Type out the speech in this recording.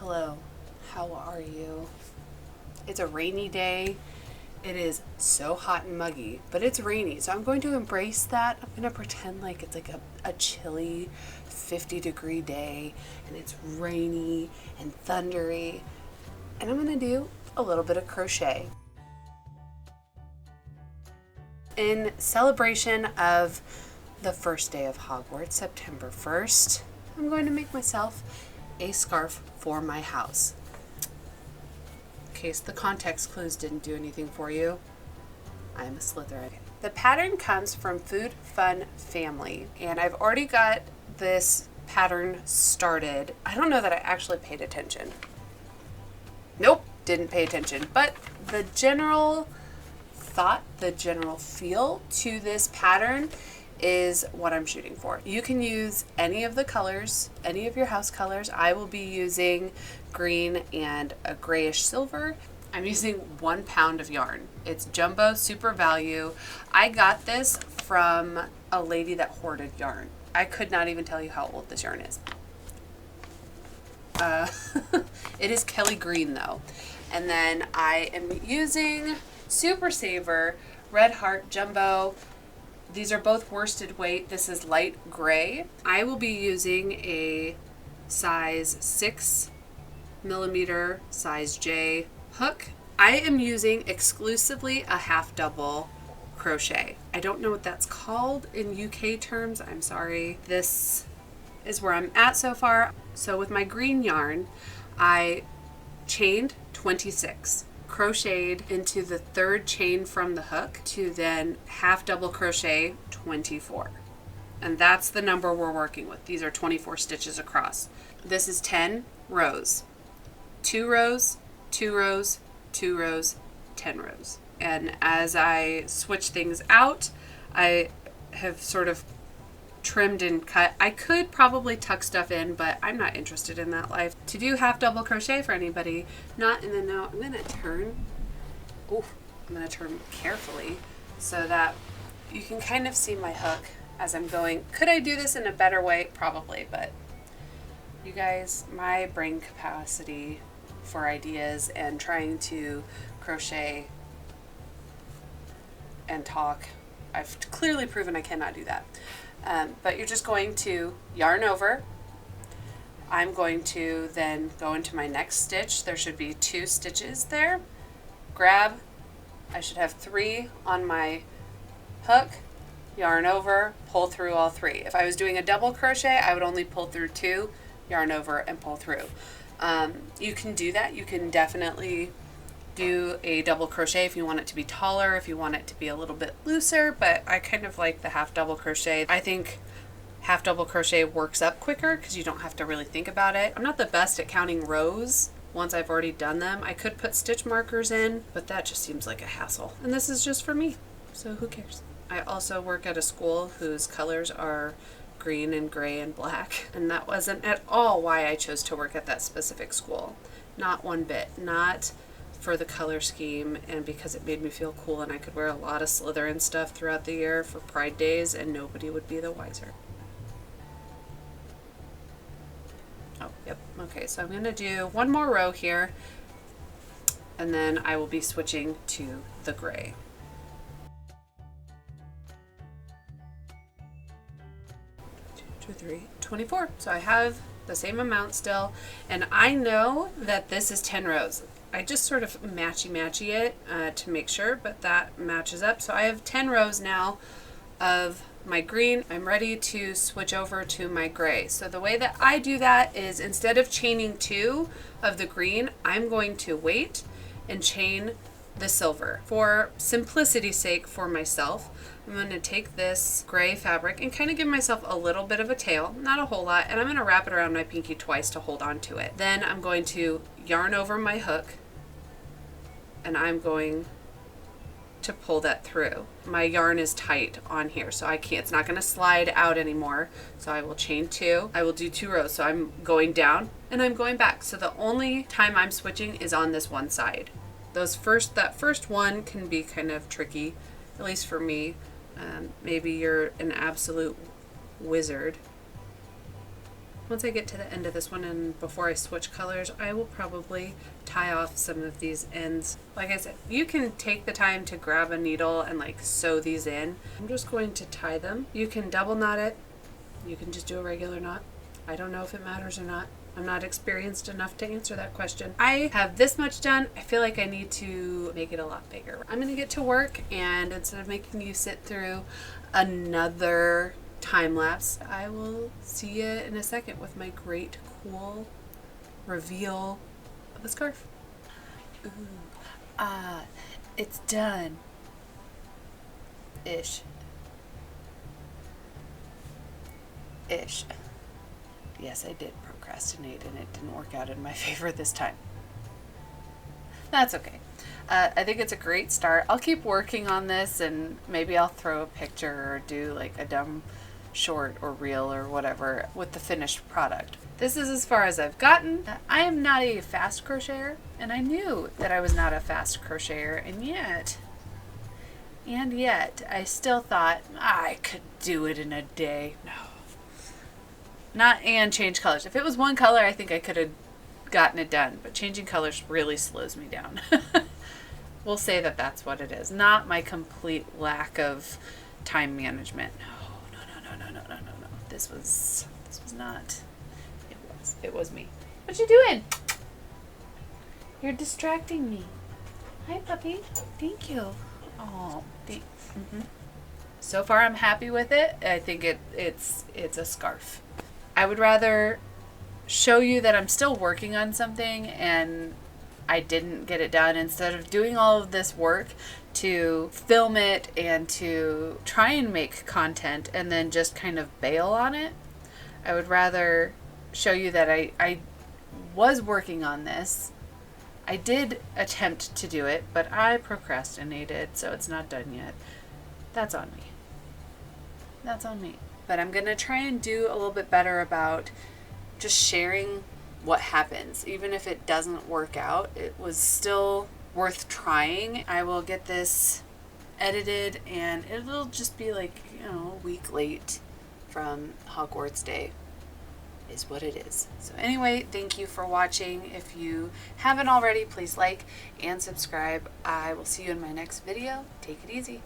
Hello, how are you? It's a rainy day. It is so hot and muggy, but it's rainy, so I'm going to embrace that. I'm going to pretend like it's like a chilly 50-degree day and it's rainy and thundery, and I'm going to do a little bit of crochet. In celebration of the first day of Hogwarts, September 1st, I'm going to make myself a scarf for my house. In case the context clues didn't do anything for you, I'm a Slytherin. The pattern comes from Food Fun Family, and I've already got this pattern started. I don't know that I actually paid attention. Nope, didn't pay attention, but the general thought, the general feel to this pattern is what I'm shooting for. You can use any of the colors, any of your house colors. I will be using green and a grayish silver. I'm using 1 pound of yarn. It's jumbo, super value. I got this from a lady that hoarded yarn. I could not even tell you how old this yarn is. It is Kelly Green though. And then I am using Super Saver Red Heart Jumbo. These are both worsted weight. This is light gray. I will be using a size 6mm size J hook. I am using exclusively a half double crochet. I don't know what that's called in UK terms. I'm sorry. This is where I'm at so far. So with my green yarn, I chained 26. Crocheted into the 3rd chain from the hook to then half double crochet 24, and that's the number we're working with. These are 24 stitches across. This is 10 rows, 2 rows, 2 rows, 2 rows, 10 rows. And as I switch things out, I have sort of trimmed and cut. I could probably tuck stuff in, but I'm not interested in that life. To do half double crochet for anybody not in the know, I'm going to turn carefully so that you can kind of see my hook as I'm going. Could I do this in a better way? Probably, but you guys, my brain capacity for ideas and trying to crochet and talk, I've clearly proven I cannot do that. But you're just going to yarn over. I'm going to then go into my next stitch. There should be 2 stitches there. Grab, I should have 3 on my hook, yarn over, pull through all 3. If I was doing a double crochet, I would only pull through 2, yarn over, and pull through. You can do that. You can definitely do a double crochet if you want it to be taller, if you want it to be a little bit looser, but I kind of like the half double crochet. I think half double crochet works up quicker because you don't have to really think about it. I'm not the best at counting rows once I've already done them. I could put stitch markers in, but that just seems like a hassle. And this is just for me, so who cares? I also work at a school whose colors are green and gray and black, and that wasn't at all why I chose to work at that specific school. Not one bit. Not for the color scheme and because it made me feel cool and I could wear a lot of Slytherin stuff throughout the year for Pride Days and nobody would be the wiser. Oh, yep. Okay, so I'm going to do 1 more row here and then I will be switching to the gray. 2, 3, 24. So I have the same amount still, and I know that this is 10 rows. I just sort of matchy it to make sure, but that matches up. So I have 10 rows now of my green. I'm ready to switch over to my gray. So the way that I do that is instead of chaining 2 of the green, I'm going to wait and chain the silver. For simplicity's sake for myself, I'm going to take this gray fabric and kind of give myself a little bit of a tail, not a whole lot, and I'm going to wrap it around my pinky twice to hold on to it. Then I'm going to yarn over my hook and I'm going to pull that through. My yarn is tight on here, so I can't, it's not going to slide out anymore. So I will chain 2. I will do 2 rows. So I'm going down and I'm going back. So the only time I'm switching is on this one side. That first one can be kind of tricky, at least for me. Maybe you're an absolute wizard Once I get to the end of this one and before I switch colors, I will probably tie off some of these ends. Like I said, you can take the time to grab a needle and like sew these in. I'm just going to tie them. You can double knot it. You can just do a regular knot. I don't know if it matters or not. I'm not experienced enough to answer that question. I have this much done. I feel like I need to make it a lot bigger. I'm going to get to work, and instead of making you sit through another time lapse, I will see you in a second with my great cool reveal of a scarf. Ooh, it's done. Ish. Yes, I did procrastinate, and it didn't work out in my favor this time. That's okay. I think it's a great start. I'll keep working on this, and maybe I'll throw a picture or do like a dumb short or reel or whatever with the finished product. This is as far as I've gotten. I am not a fast crocheter, and I knew that I was not a fast crocheter, and yet I still thought I could do it in a day. No. Not and change colors. If it was one color, I think I could have gotten it done, but changing colors really slows me down. We'll say that that's what it is. Not my complete lack of time management. No. This was not. It was me. What you doing? You're distracting me. Hi, puppy. Thank you. Oh, So far, I'm happy with it. I think it's a scarf. I would rather show you that I'm still working on something and I didn't get it done instead of doing all of this work to film it and to try and make content and then just kind of bail on it. I would rather show you that I was working on this. I did attempt to do it, but I procrastinated, so it's not done yet. That's on me. But I'm going to try and do a little bit better about just sharing what happens. Even if it doesn't work out, it was still worth trying. I will get this edited, and it'll just be like, a week late from Hogwarts Day is what it is. So anyway, thank you for watching. If you haven't already, please like and subscribe. I will see you in my next video. Take it easy.